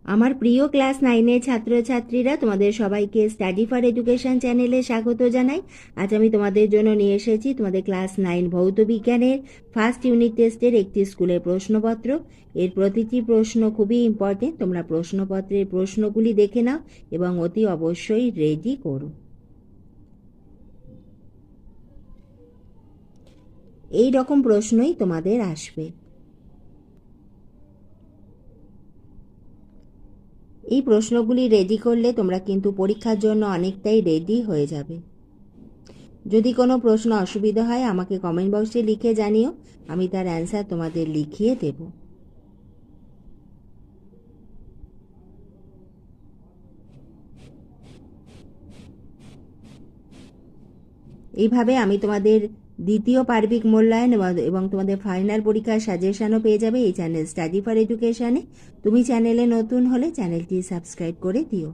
আমার প্রিয় ক্লাস 9-এর ছাত্রছাত্রীরা, তোমাদের সবাইকে স্টাডি ফর এডুকেশন চ্যানেলে স্বাগত জানাই। আজ আমি তোমাদের জন্য নিয়ে এসেছি তোমাদের ক্লাস 9 ভৌত বিজ্ঞানের ফার্স্ট ইউনিট টেস্টের একটি স্কুলের প্রশ্নপত্র। এর প্রতিটি প্রশ্ন খুবই ইম্পর্টেন্ট। তোমরা প্রশ্নপত্রের প্রশ্নগুলি দেখে নাও এবং অতি অবশ্যই রেডি করো। এই রকম প্রশ্নই তোমাদের আসবে। এই প্রশ্নগুলি রেডি করলে তোমরা কিন্তু পরীক্ষার জন্য অনেকটাই রেডি হয়ে যাবে। যদি কোনো প্রশ্ন অসুবিধা হয় আমাকে কমেন্ট বক্সে লিখে জানিও, আমি তার অ্যান্সার তোমাদের লিখিয়ে দেব। এইভাবে আমি তোমাদের দ্বিতীয় পার্বিক মূল্যায়ন এবং তোমাদের ফাইনাল পরীক্ষার সাজেশনও পেয়ে যাবে এই চ্যানেল স্টাডি ফর এডুকেশনে। তুমি চ্যানেলে নতুন হলে চ্যানেলটি সাবস্ক্রাইব করে দিও।